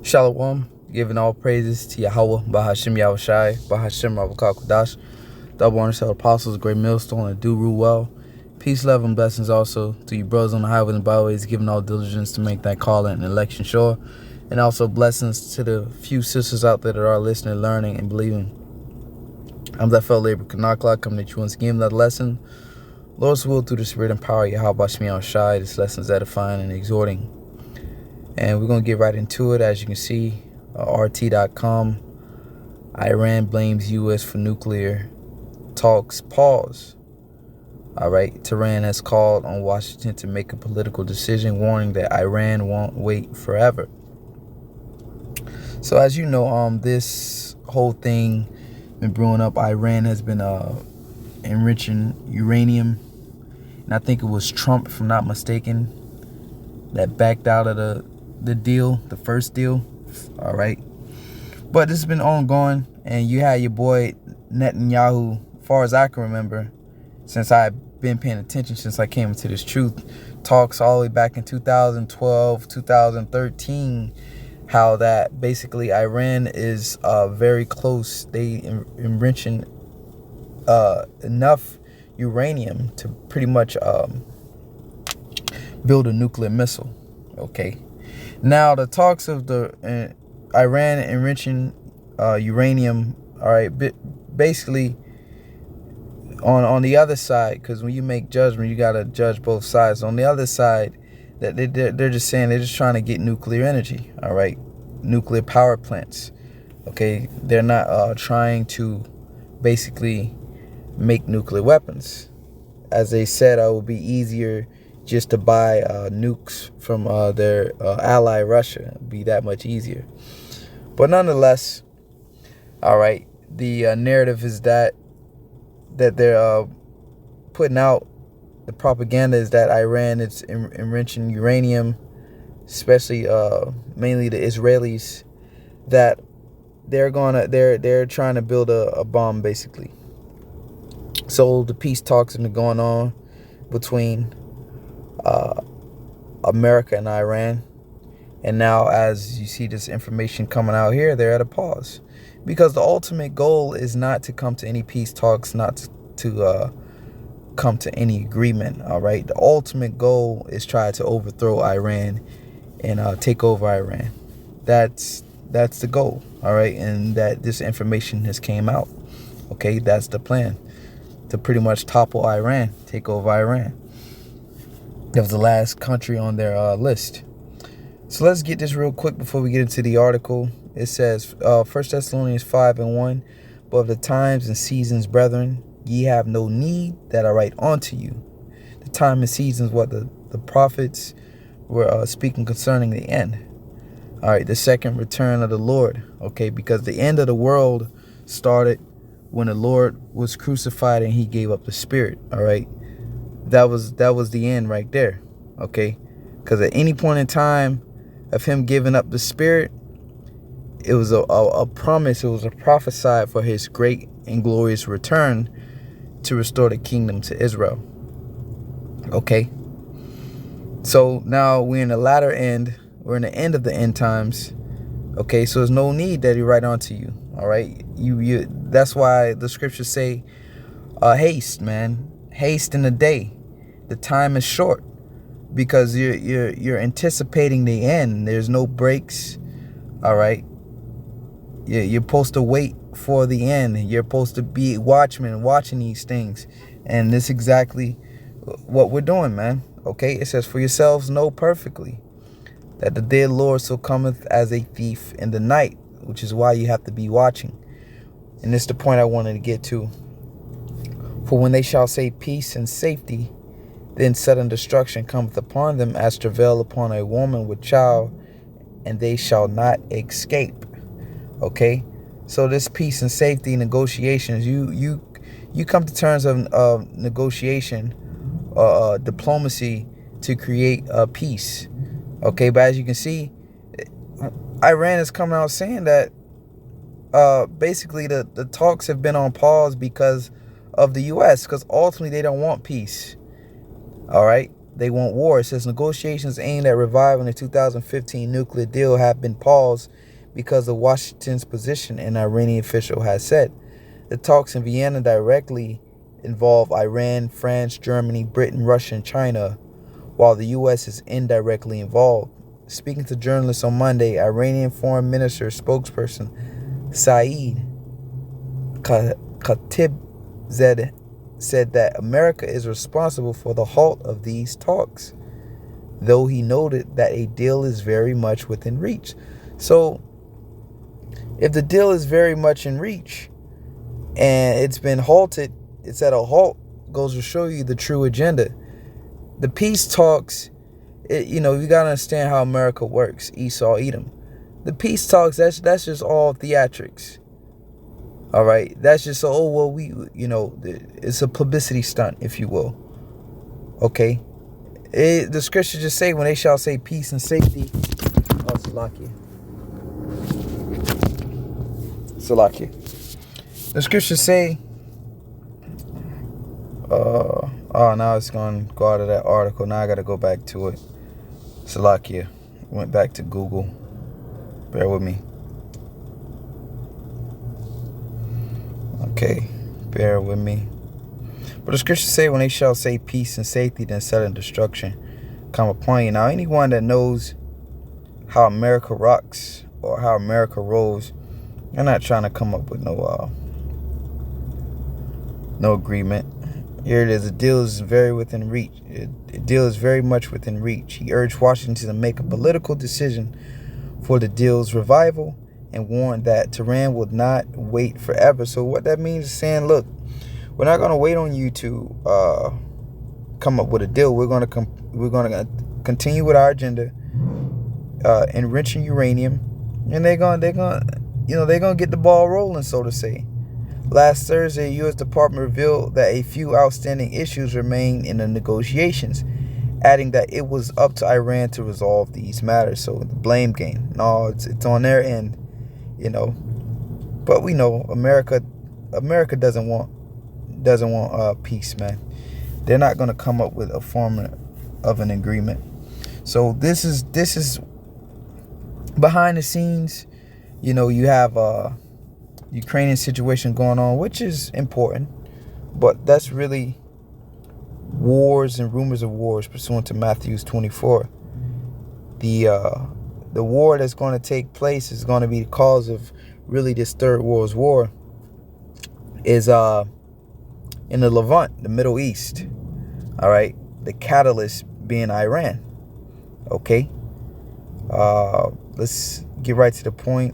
Shalom, giving all praises to Yahweh, Bahashim Yahushai, Bahashim Ravakal Kudash, double honors to the apostles, great millstone, and do rule well. Peace, love, and blessings also to you brothers on the highways and byways, giving all diligence to make that call and election sure. And also blessings to the few sisters out there that are listening, learning, and believing. I'm that fellow labor Kanakla, coming at you once again with another lesson. Lord's will through the spirit and power, Yahweh Bahashim Yahushai. This lesson is edifying and exhorting. And we're going to get right into it. As you can see, RT.com, Iran blames U.S. for nuclear talks pause. All right, Tehran has called on Washington to make a political decision, warning that Iran won't wait forever. So as you know, this whole thing been brewing up. Iran has been enriching uranium. And I think it was Trump, if I'm not mistaken, that backed out of the deal, the first deal. All right. But this has been ongoing, and you had your boy Netanyahu, as far as I can remember, since I've been paying attention since I came into this truth, talks all the way back in 2012, 2013, how that basically Iran is very close. They enriching enough uranium to pretty much build a nuclear missile. Okay. Now, the talks of the Iran enriching uranium, all right, basically on the other side, because when you make judgment, you got to judge both sides. On the other side, that they're just saying they're just trying to get nuclear energy, all right, nuclear power plants. Okay, they're not trying to basically make nuclear weapons. As they said, it would be easier just to buy nukes from their ally Russia. It'd be that much easier. But nonetheless, all right, the narrative is that they're putting out, the propaganda is that Iran is enriching uranium, especially mainly the Israelis, that they're trying to build a bomb basically. So the peace talks have been going on between America and Iran, and now as you see this information coming out here, they're at a pause, because the ultimate goal is not to come to any peace talks, not to come to any agreement. All right, the ultimate goal is try to overthrow Iran and take over Iran. That's the goal. All right, and that this information has came out. Okay, that's the plan, to pretty much topple Iran, take over Iran. That was the last country on their list. So let's get this real quick before we get into the article. It says, 1 Thessalonians 5:1, but of the times and seasons, brethren, ye have no need that I write unto you. The time and seasons, what the prophets were speaking concerning the end. All right, the second return of the Lord. Okay, because the end of the world started when the Lord was crucified and he gave up the spirit. All right. That was the end right there. Okay. Because at any point in time of him giving up the spirit, it was a promise. It was a prophesied for his great and glorious return to restore the kingdom to Israel. Okay. So now we're in the latter end. We're in the end of the end times. Okay. So there's no need that he write onto you. All right. You. That's why the scriptures say, haste, man. Haste in the day. The time is short, because you're anticipating the end. There's no breaks. All right. You're supposed to wait for the end. You're supposed to be watchmen watching these things. And this is exactly what we're doing, man. Okay. It says, for yourselves know perfectly that the day of the Lord so cometh as a thief in the night, which is why you have to be watching. And this is the point I wanted to get to. For when they shall say peace and safety, then sudden destruction cometh upon them as travail upon a woman with child, and they shall not escape. Okay, so this peace and safety negotiations, you come to terms of negotiation, diplomacy to create peace. Okay, but as you can see, Iran is coming out saying that basically the talks have been on pause because of the U.S., because ultimately they don't want peace. All right. they want war. It says negotiations aimed at reviving the 2015 nuclear deal have been paused because of Washington's position, an Iranian official has said. The talks in Vienna directly involve Iran, France, Germany, Britain, Russia, and China, while the U.S. is indirectly involved. Speaking to journalists on Monday, Iranian Foreign Minister spokesperson Saeed Khatibzadeh said that America is responsible for the halt of these talks, though he noted that a deal is very much within reach. So, if the deal is very much in reach and it's been halted, it's at a halt, goes to show you the true agenda. The peace talks, you got to understand how America works. Esau, Edom. The peace talks, that's just all theatrics. All right, that's just it's a publicity stunt, if you will. Okay, the scriptures just say when they shall say peace and safety. Oh, Salakia. The scriptures say. Now it's gonna go out of that article. Now I gotta go back to it. Salakia. Went back to Google. Bear with me. Okay, bear with me. But the scriptures say when they shall say peace and safety, then sudden destruction come upon you. Now, anyone that knows how America rocks or how America rolls, they're not trying to come up with no agreement. Here it is. The deal is very within reach. The deal is very much within reach. He urged Washington to make a political decision for the deal's revival and warned that Tehran would not wait forever. So what that means is saying, look, we're not going to wait on you to come up with a deal. We're going to continue with our agenda, enriching uranium, and they're going to get the ball rolling, so to say. Last Thursday, the U.S. Department revealed that a few outstanding issues remain in the negotiations, adding that it was up to Iran to resolve these matters. So the blame game. No, it's on their end, But we know America doesn't want peace, man. They're not going to come up with a form of an agreement. So this is behind the scenes. You have Ukrainian situation going on, which is important, but that's really wars and rumors of wars pursuant to Matthew 24. The war that's going to take place is going to be the cause of really this third world war is in the Levant, the Middle East. All right, the catalyst being Iran. Okay, let's get right to the point.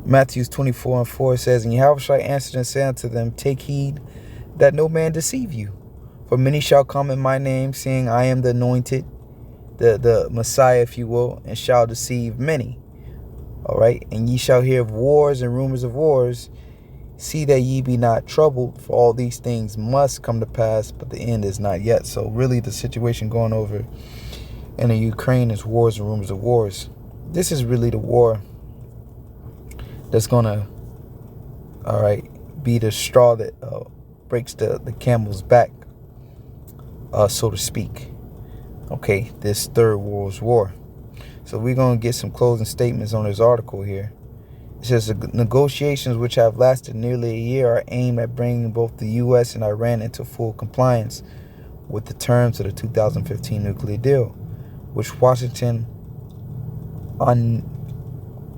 Matthew 24:4 says, and Yahushua answered and said unto them, take heed that no man deceive you. For many shall come in my name, saying, I am the anointed, the Messiah, if you will, and shall deceive many. All right. And ye shall hear of wars and rumors of wars. See that ye be not troubled, for all these things must come to pass, but the end is not yet. So really the situation going over in the Ukraine is wars and rumors of wars. This is really the war that's going to, be the straw that breaks the camel's back, so to speak. Okay, this third world war. So we're going to get some closing statements on this article here. It says the negotiations, which have lasted nearly a year, are aimed at bringing both the U.S. and Iran into full compliance with the terms of the 2015 nuclear deal, which Washington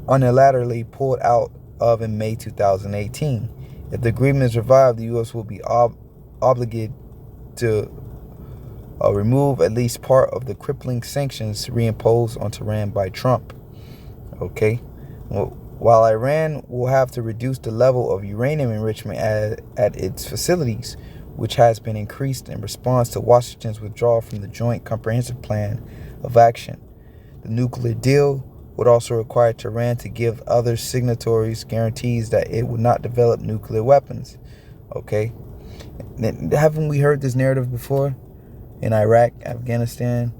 unilaterally pulled out of in May 2018. If the agreement is revived, the U.S. will be obligated to remove at least part of the crippling sanctions reimposed on Tehran by Trump. Okay, while Iran will have to reduce the level of uranium enrichment at its facilities, which has been increased in response to Washington's withdrawal from the Joint Comprehensive Plan of Action. The nuclear deal would also require Tehran to give other signatories guarantees that it would not develop nuclear weapons. Okay? Haven't we heard this narrative before? In Iraq, Afghanistan,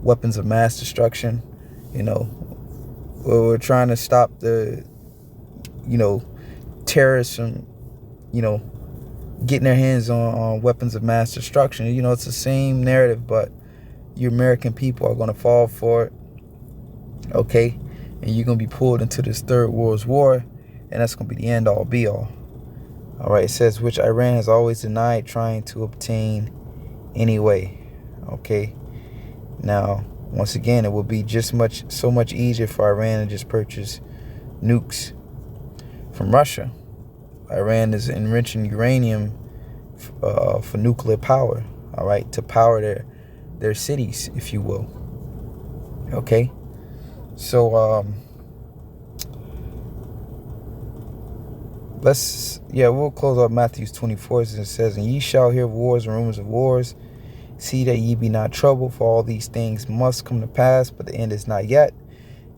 weapons of mass destruction, where we're trying to stop the, terrorists from, getting their hands on weapons of mass destruction. You know, it's the same narrative, but you American people are going to fall for it, okay? And you're going to be pulled into this third world war, and that's going to be the end all be all. All right, it says, which Iran has always denied trying to obtain anyway, okay? Now, once again, it will be so much easier for Iran to just purchase nukes from Russia. Iran is enriching uranium for nuclear power, all right, to power their cities, if you will. Okay, so we'll close out Matthew 24. As it says, and ye shall hear wars and rumors of wars. See that ye be not troubled, for all these things must come to pass, but the end is not yet.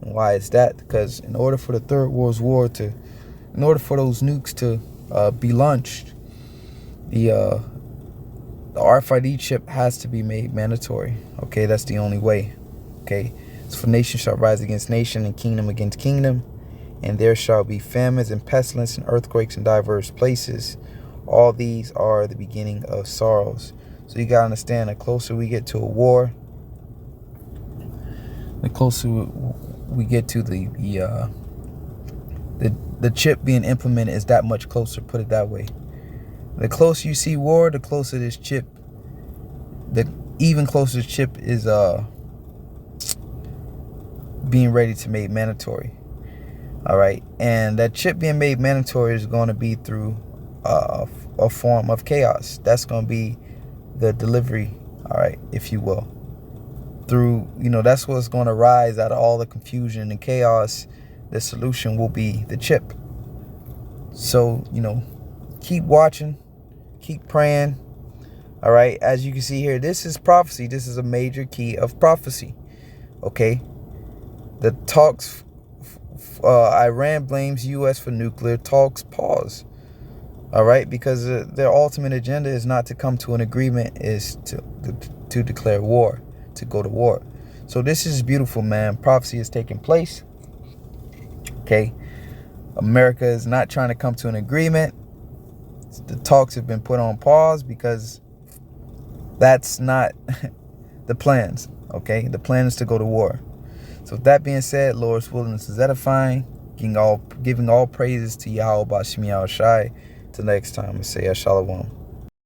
And why is that? Because in order for the Third World War in order for those nukes to be launched, the RFID chip has to be made mandatory. Okay, that's the only way. Okay, so for nation shall rise against nation, and kingdom against kingdom, and there shall be famines and pestilence and earthquakes in diverse places. All these are the beginning of sorrows. So you gotta understand, the closer we get to a war, the closer we get to the chip being implemented is that much closer. Put it that way. The closer you see war, the closer this chip. The even closer this chip is being ready to make mandatory. All right, and that chip being made mandatory is going to be through a form of chaos. That's going to be the delivery, all right, if you will. Through, that's what's going to rise out of all the confusion and chaos. The solution will be the chip. So, keep watching, keep praying, all right. As you can see here, this is prophecy. This is a major key of prophecy, okay. The talks, Iran blames U.S. for nuclear talks pause. All right, because their ultimate agenda is not to come to an agreement, is to declare war, to go to war. So this is beautiful, man. Prophecy is taking place. Okay, America is not trying to come to an agreement. The talks have been put on pause because that's not the plans. Okay, the plan is to go to war. So with that being said, Lord's wilderness is edifying, giving all praises to Yahweh Bashmi Al Shai. Till next time, I say Shalom.